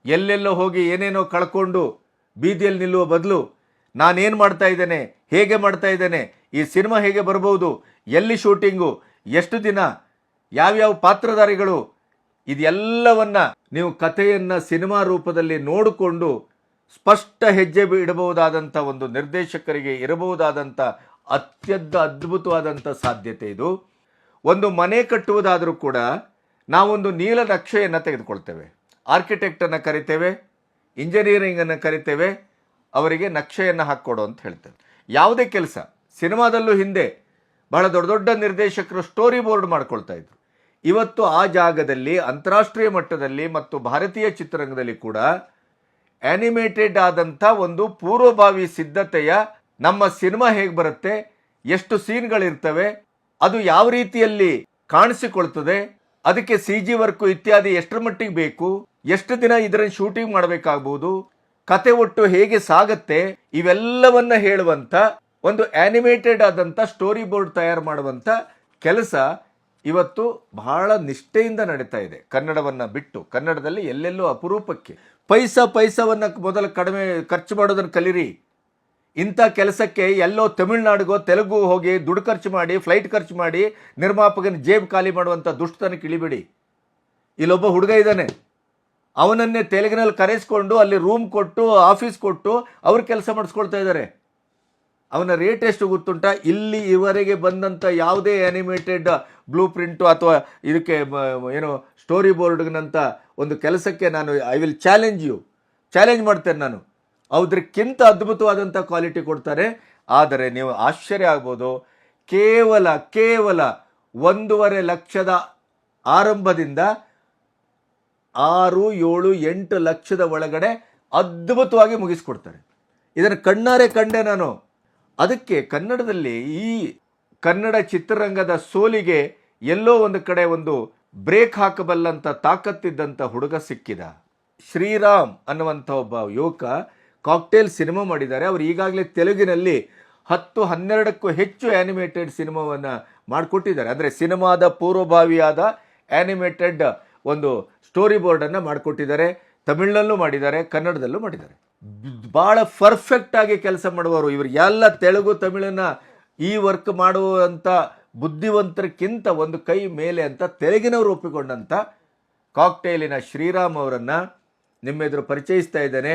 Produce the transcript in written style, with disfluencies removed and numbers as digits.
ಎಲ್ಲೆಲ್ಲೋ ಹೋಗಿ ಏನೇನೋ ಕಳ್ಕೊಂಡು ಬೀದಿಯಲ್ಲಿ ನಿಲ್ಲುವ ಬದಲು ನಾನೇನು ಮಾಡ್ತಾ ಇದ್ದೇನೆ, ಹೇಗೆ ಮಾಡ್ತಾ ಇದ್ದೇನೆ, ಈ ಸಿನಿಮಾ ಹೇಗೆ ಬರ್ಬೋದು, ಎಲ್ಲಿ ಶೂಟಿಂಗು, ಎಷ್ಟು ದಿನ, ಯಾವ್ಯಾವ ಪಾತ್ರಧಾರಿಗಳು, ಇದೆಲ್ಲವನ್ನ ನೀವು ಕಥೆಯನ್ನು ಸಿನಿಮಾ ರೂಪದಲ್ಲಿ ನೋಡಿಕೊಂಡು ಸ್ಪಷ್ಟ ಹೆಜ್ಜೆ ಇಡಬಹುದಾದಂಥ ಒಂದು ನಿರ್ದೇಶಕರಿಗೆ ಇರಬಹುದಾದಂಥ ಅದ್ಭುತವಾದಂಥ ಸಾಧ್ಯತೆ ಇದು. ಒಂದು ಮನೆ ಕಟ್ಟುವುದಾದರೂ ಕೂಡ ನಾವೊಂದು ನೀಲನಕ್ಷೆಯನ್ನು ತೆಗೆದುಕೊಳ್ತೇವೆ, ಆರ್ಕಿಟೆಕ್ಟನ್ನು ಕರಿತೇವೆ, ಇಂಜಿನಿಯರಿಂಗನ್ನು ಕರಿತೇವೆ, ಅವರಿಗೆ ನಕ್ಷೆಯನ್ನು ಹಾಕ್ಕೊಡು ಅಂತ ಹೇಳ್ತೇವೆ. ಯಾವುದೇ ಕೆಲಸ ಸಿನಿಮಾದಲ್ಲೂ ಹಿಂದೆ ಬಹಳ ದೊಡ್ಡ ದೊಡ್ಡ ನಿರ್ದೇಶಕರು ಸ್ಟೋರಿ ಬೋರ್ಡ್ ಮಾಡ್ಕೊಳ್ತಾ ಇದ್ರು. ಇವತ್ತು ಆ ಜಾಗದಲ್ಲಿ ಅಂತಾರಾಷ್ಟ್ರೀಯ ಮಟ್ಟದಲ್ಲಿ ಮತ್ತು ಭಾರತೀಯ ಚಿತ್ರರಂಗದಲ್ಲಿ ಕೂಡ ಆನಿಮೇಟೆಡ್ ಆದಂಥ ಒಂದು ಪೂರ್ವಭಾವಿ ಸಿದ್ಧತೆಯ ನಮ್ಮ ಸಿನಿಮಾ ಹೇಗೆ ಬರುತ್ತೆ, ಎಷ್ಟು ಸೀನ್ಗಳಿರ್ತವೆ, ಅದು ಯಾವ ರೀತಿಯಲ್ಲಿ ಕಾಣಿಸಿಕೊಳ್ತದೆ, ಅದಕ್ಕೆ CG ವರ್ಕು ಇತ್ಯಾದಿ ಎಷ್ಟರ ಮಟ್ಟಿಗೆ ಬೇಕು, ಎಷ್ಟು ದಿನ ಇದರ ಶೂಟಿಂಗ್ ಮಾಡಬೇಕಾಗ್ಬೋದು, ಕತೆ ಒಟ್ಟು ಹೇಗೆ ಸಾಗತ್ತೆ, ಇವೆಲ್ಲವನ್ನ ಹೇಳುವಂಥ ಒಂದು ಆನಿಮೇಟೆಡ್ ಆದಂಥ ಸ್ಟೋರಿ ಬೋರ್ಡ್ ತಯಾರು ಮಾಡುವಂಥ ಕೆಲಸ ಇವತ್ತು ಬಹಳ ನಿಷ್ಠೆಯಿಂದ ನಡೀತಾ ಇದೆ. ಕನ್ನಡವನ್ನು ಬಿಟ್ಟು ಕನ್ನಡದಲ್ಲಿ ಎಲ್ಲೆಲ್ಲೋ ಅಪರೂಪಕ್ಕೆ ಪೈಸವನ್ನು ಮೊದಲು ಕಡಿಮೆ ಖರ್ಚು ಮಾಡೋದನ್ನು ಕಲೀರಿ. ಇಂಥ ಕೆಲಸಕ್ಕೆ ಎಲ್ಲೋ ತಮಿಳುನಾಡಿಗೋ ತೆಲುಗು ಹೋಗಿ ದುಡ್ಡು ಖರ್ಚು ಮಾಡಿ, ಫ್ಲೈಟ್ ಖರ್ಚು ಮಾಡಿ, ನಿರ್ಮಾಪಕನ ಜೇಬ್ ಖಾಲಿ ಮಾಡುವಂಥ ದುಷ್ಟತನಕ್ಕೆ ಇಳಿಬೇಡಿ. ಇಲ್ಲೊಬ್ಬ ಹುಡುಗ ಇದ್ದಾನೆ, ಅವನನ್ನೇ ತೆಲುಗಿನಲ್ಲಿ ಕರೆಸ್ಕೊಂಡು ಅಲ್ಲಿ ರೂಮ್ ಕೊಟ್ಟು ಆಫೀಸ್ ಕೊಟ್ಟು ಅವ್ರು ಕೆಲಸ ಮಾಡಿಸ್ಕೊಳ್ತಾ ಇದ್ದಾರೆ. ಅವನ ರೇಟ್ ಎಷ್ಟು ಗೊತ್ತುಂಟ? ಇಲ್ಲಿ ಇವರೆಗೆ ಬಂದಂಥ ಯಾವುದೇ ಆ್ಯನಿಮೇಟೆಡ್ ಬ್ಲೂ ಪ್ರಿಂಟು ಅಥವಾ ಇದಕ್ಕೆ ಏನು ಸ್ಟೋರಿ ಬೋರ್ಡ್ನಂಥ ಒಂದು ಕೆಲಸಕ್ಕೆ ನಾನು ಚಾಲೆಂಜ್ ಮಾಡ್ತೇನೆ. ನಾನು ಅದಕ್ಕಿಂತ ಅದ್ಭುತವಾದಂಥ ಕ್ವಾಲಿಟಿ ಕೊಡ್ತಾರೆ. ಆದರೆ ನೀವು ಆಶ್ಚರ್ಯ ಆಗ್ಬೋದು, ಕೇವಲ 1.5 ಲಕ್ಷದ ಆರಂಭದಿಂದ 6, 7, 8 ಲಕ್ಷದ ಒಳಗಡೆ ಅದ್ಭುತವಾಗಿ ಮುಗಿಸ್ಕೊಡ್ತಾರೆ. ಇದನ್ನು ಕಣ್ಣಾರೆ ಕಂಡೆ ನಾನು. ಅದಕ್ಕೆ ಕನ್ನಡದಲ್ಲಿ ಈ ಕನ್ನಡ ಚಿತ್ರರಂಗದ ಸೋಲಿಗೆ ಎಲ್ಲೋ ಒಂದು ಕಡೆ ಒಂದು ಬ್ರೇಕ್ ಹಾಕಬಲ್ಲಂಥ ತಾಕತ್ತಿದ್ದಂಥ ಹುಡುಗ ಸಿಕ್ಕಿದ. ಶ್ರೀರಾಮ್ ಅನ್ನುವಂಥ ಒಬ್ಬ ಯುವಕ ಕಾಕ್ಟೇಲ್ ಸಿನಿಮಾ ಮಾಡಿದ್ದಾರೆ. ಅವರು ಈಗಾಗಲೇ ತೆಲುಗಿನಲ್ಲಿ 10-12ಕ್ಕೂ ಹೆಚ್ಚು ಆ್ಯನಿಮೇಟೆಡ್ ಸಿನಿಮಾವನ್ನು ಮಾಡಿಕೊಟ್ಟಿದ್ದಾರೆ. ಅಂದರೆ ಸಿನಿಮಾದ ಪೂರ್ವಭಾವಿಯಾದ ಆ್ಯನಿಮೇಟೆಡ್ ಒಂದು ಸ್ಟೋರಿ ಬೋರ್ಡನ್ನು ಮಾಡಿಕೊಟ್ಟಿದ್ದಾರೆ. ತಮಿಳಿನಲ್ಲೂ ಮಾಡಿದ್ದಾರೆ, ಕನ್ನಡದಲ್ಲೂ ಮಾಡಿದ್ದಾರೆ. ಭಾಳ ಪರ್ಫೆಕ್ಟಾಗಿ ಕೆಲಸ ಮಾಡುವವರು ಇವರು. ಎಲ್ಲ ತೆಲುಗು ತಮಿಳನ್ನ ಈ ವರ್ಕ್ ಮಾಡುವಂಥ ಬುದ್ಧಿವಂತರಕ್ಕಿಂತ ಒಂದು ಕೈ ಮೇಲೆ ಅಂತ ತೆಲುಗಿನವರು ಒಪ್ಪಿಕೊಂಡಂಥ ಕಾಕ್ಟೇಲಿನ ಶ್ರೀರಾಮ್ ಅವರನ್ನು ನಿಮ್ಮೆದುರು ಪರಿಚಯಿಸ್ತಾ ಇದ್ದೇನೆ.